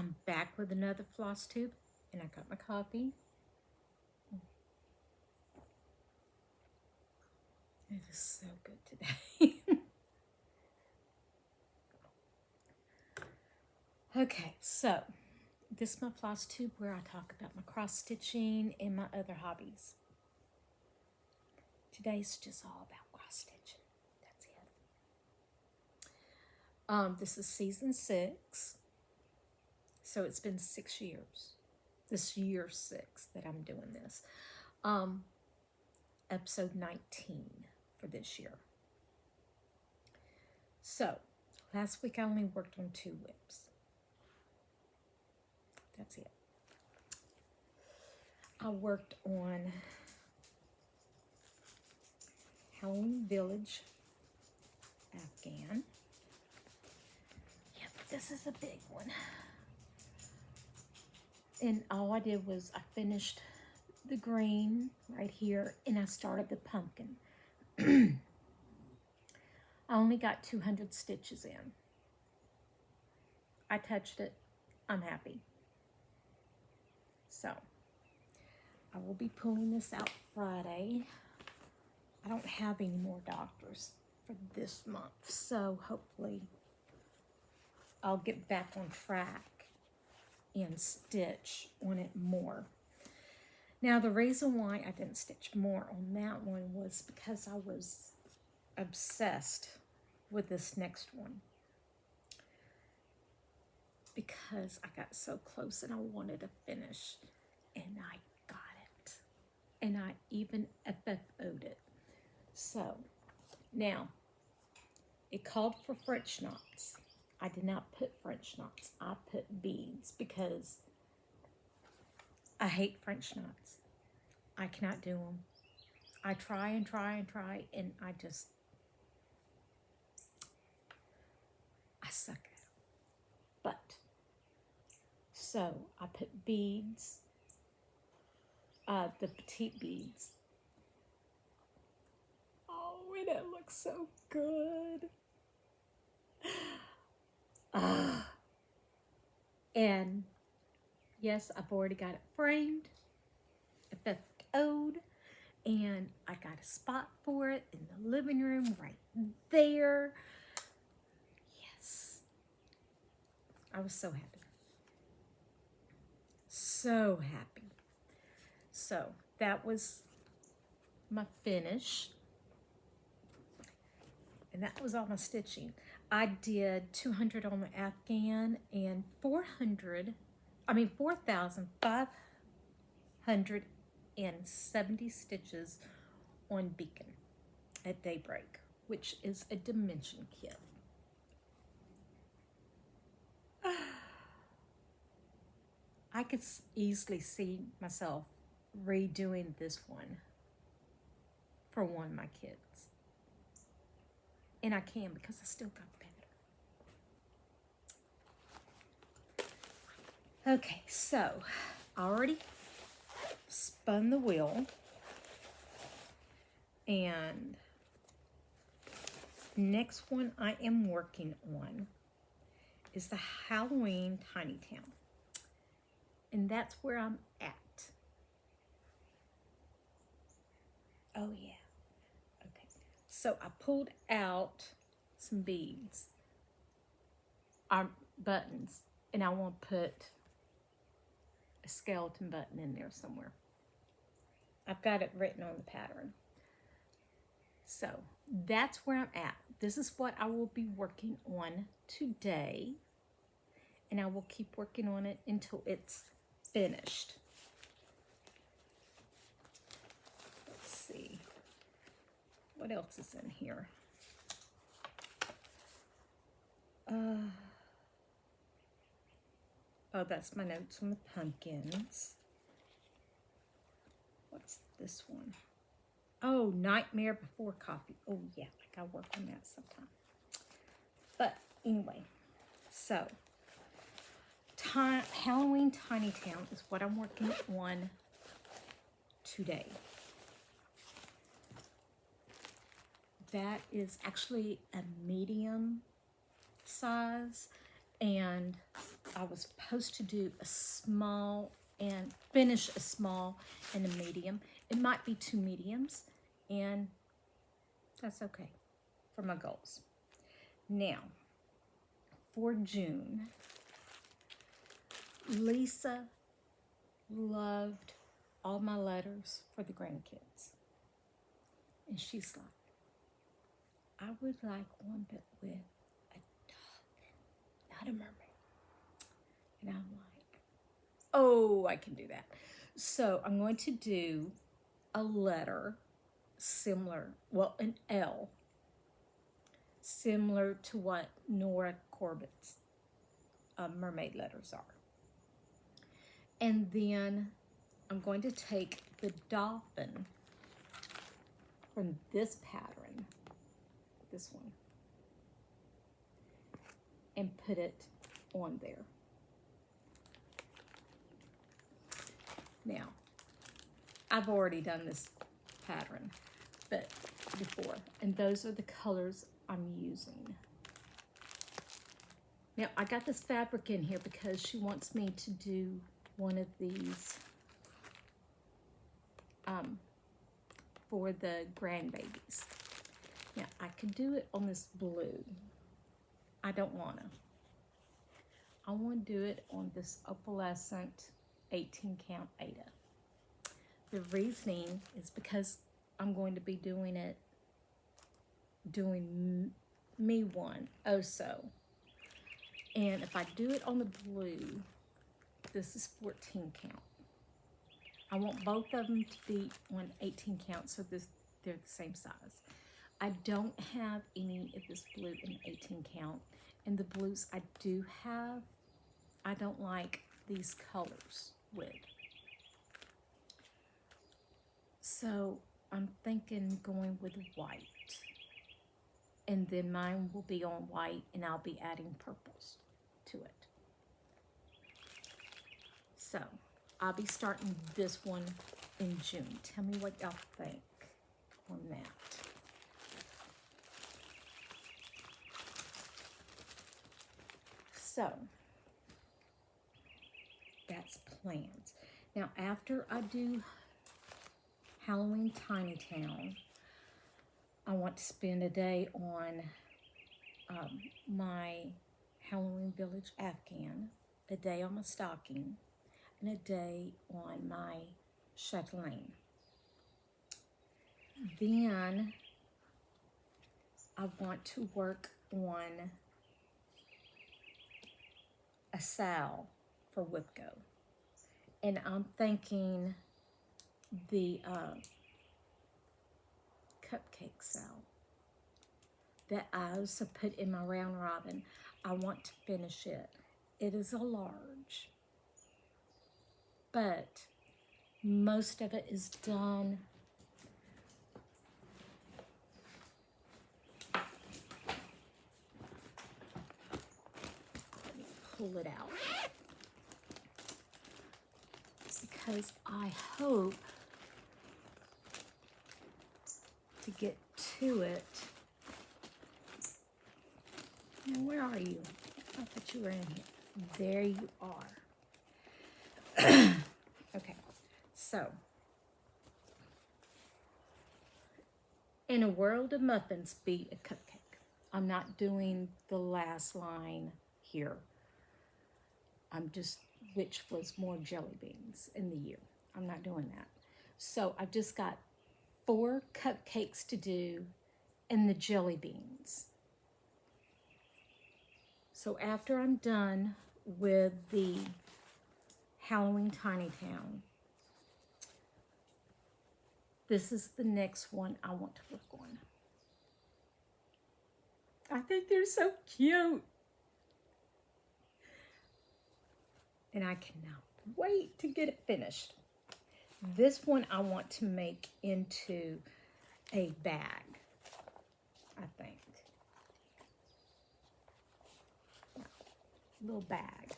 I'm back with another floss tube, and I got my coffee. It is so good today. Okay, so this is my floss tube where I talk about my cross stitching and my other hobbies. Today's just all about cross stitching. That's it. This is season 6. So it's been 6 years. This year 6 that I'm doing this. Episode 19 for this year. So last week I only worked on 2 whips. That's it. I worked on Halloween Village Afghan. Yep, this is a big one. And all I did was I finished the green right here and I started the pumpkin. I only got 200 stitches in. I touched it. I'm happy. So, I will be pulling this out Friday. I don't have any more doctors for this month, so hopefully I'll get back on track and stitch on it more. Now, the reason why I didn't stitch more on that one was because I was obsessed with this next one. Because I got so close and I wanted to finish, and I got it. And I even FFO'd it. So, now, it called for French knots. I did not put French knots. I put beads because I hate French knots. I cannot do them. I try and try and try, and I suck at it. But, so I put beads, the petite beads. Oh, and it looks so good. And yes, I've already got it framed, FFO'd, and I got a spot for it in the living room right there. Yes. I was so happy. So happy. So that was my finish. And that was all my stitching. I did 200 on the Afghan and 4,570 stitches on Beacon at Daybreak, which is a dimension kit. I could easily see myself redoing this one for one of my kids. And I can because I still got better. Okay, so I already spun the wheel. And next one I am working on is the Halloween Tiny Town. And that's where I'm at. Oh, yeah. Okay. So I pulled out some beads, buttons, and I want to put a skeleton button in there somewhere. I've got it written on the pattern. So that's where I'm at. This is what I will be working on today. And I will keep working on it until it's finished. Let's see. What else is in here? Oh, that's my notes on the pumpkins. What's this one? Oh, Nightmare Before Coffee. Oh, yeah, I gotta work on that sometime. But anyway, so Halloween Tiny Town is what I'm working on today. That is actually a medium size, and I was supposed to do a small and finish a small and a medium. It might be 2 mediums, and that's okay for my goals. Now, for June, Lisa loved all my letters for the grandkids. And she's like, I would like one but with a dolphin, not a mermaid. And I'm like, oh, I can do that. So I'm going to do a letter similar, well, an L, similar to what Nora Corbett's mermaid letters are. And then I'm going to take the dolphin from this pattern, this one, and put it on there. Now, I've already done this pattern but before, and those are the colors I'm using. Now, I got this fabric in here because she wants me to do one of these for the grandbabies. Now, I could do it on this blue. I don't want to. I want to do it on this opalescent 18 count Aida. The reasoning is because I'm going to be doing me one also. And if I do it on the blue, this is 14 count. I want both of them to be on 18 count, so they're the same size. I don't have any of this blue in 18 count. And the blues I do have, I don't like these colors with. So I'm thinking going with white. And then mine will be on white, and I'll be adding purples to it. So I'll be starting this one in June. Tell me what y'all think on that. So that's plans. Now, after I do Halloween Tiny Town, I want to spend a day on my Halloween Village Afghan, a day on my stocking, and a day on my chatelaine. Then I want to work on a sal for Whipco. And I'm thinking the cupcake sal that I also put in my round robin. I want to finish it. It is a large, but most of it is done. Let me pull it out because I hope to get to it. Now, where are you? I thought you were in here. There you are. Okay, so in a world of muffins, be a cupcake. I'm not doing the last line here. I'm just, which was more jelly beans in the year. I'm not doing that. So I've just got 4 cupcakes to do and the jelly beans. So after I'm done with the Halloween Tiny Town, this is the next one I want to work on. I think they're so cute. And I cannot wait to get it finished. This one I want to make into a bag, I think. Little bag.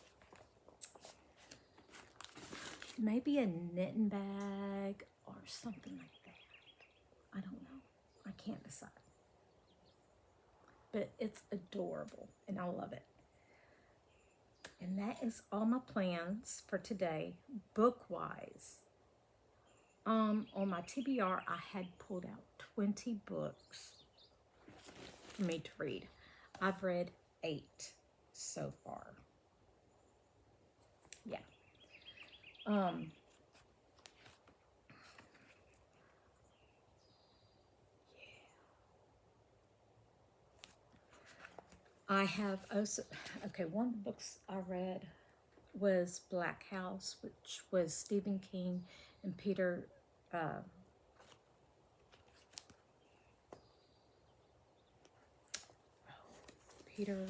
Maybe a knitting bag or something like that. I don't know. I can't decide. But it's adorable and I love it. And that is all my plans for today, book-wise. On my TBR, I had pulled out 20 books for me to read. I've read 8 so far. Yeah. I have also, okay, one of the books I read was Black House, which was Stephen King and Peter, Peter,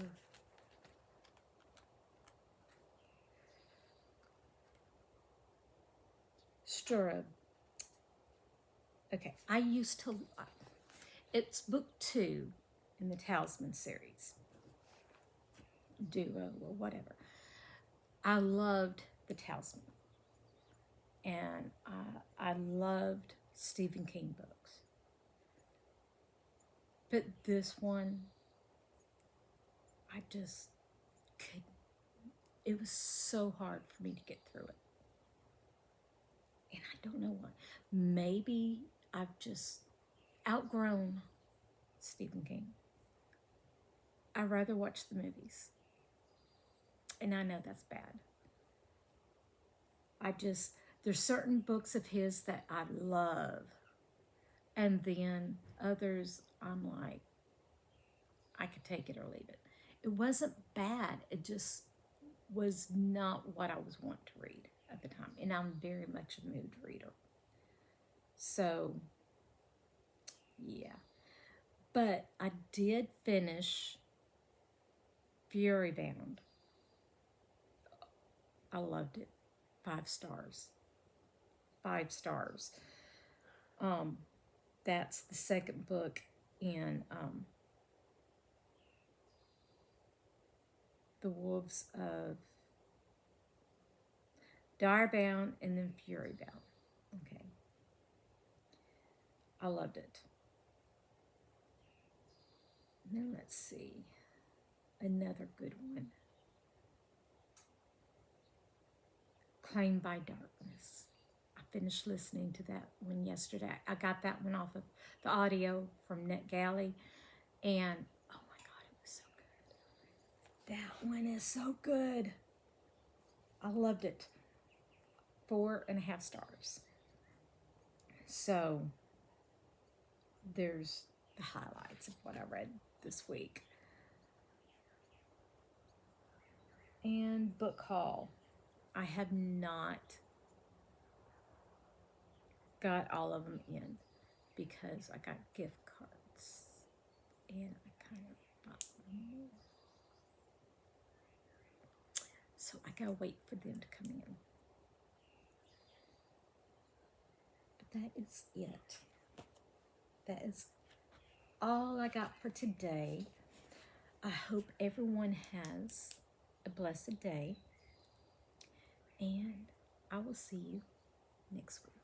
Sturrow. Okay, I used to, it's book 2 in the Talisman series, duo or whatever. I loved the Talisman, and I loved Stephen King books. But this one, I just couldn't. It was so hard for me to get through it. And I don't know why. Maybe I've just outgrown Stephen King. I'd rather watch the movies. And I know that's bad. There's certain books of his that I love. And then others, I'm like, I could take it or leave it. It wasn't bad. It just was not what I was wanting to read at the time. And I'm very much a mood reader. So, yeah. But I did finish Fury Bound. I loved it. 5 stars. 5 stars. That's the second book in the Wolves of Direbound and then Fury Bound. Okay. I loved it. Now let's see. Another good one. Claimed by Darkness. I finished listening to that one yesterday. I got that one off of the audio from NetGalley, and oh my God, it was so good. That one is so good. I loved it. 4.5 stars. So there's the highlights of what I read this week. And book haul. I have not got all of them in because I got gift cards and I kind of bought more. So I gotta wait for them to come in. But that is it. That is all I got for today. I hope everyone has a blessed day. And I will see you next week.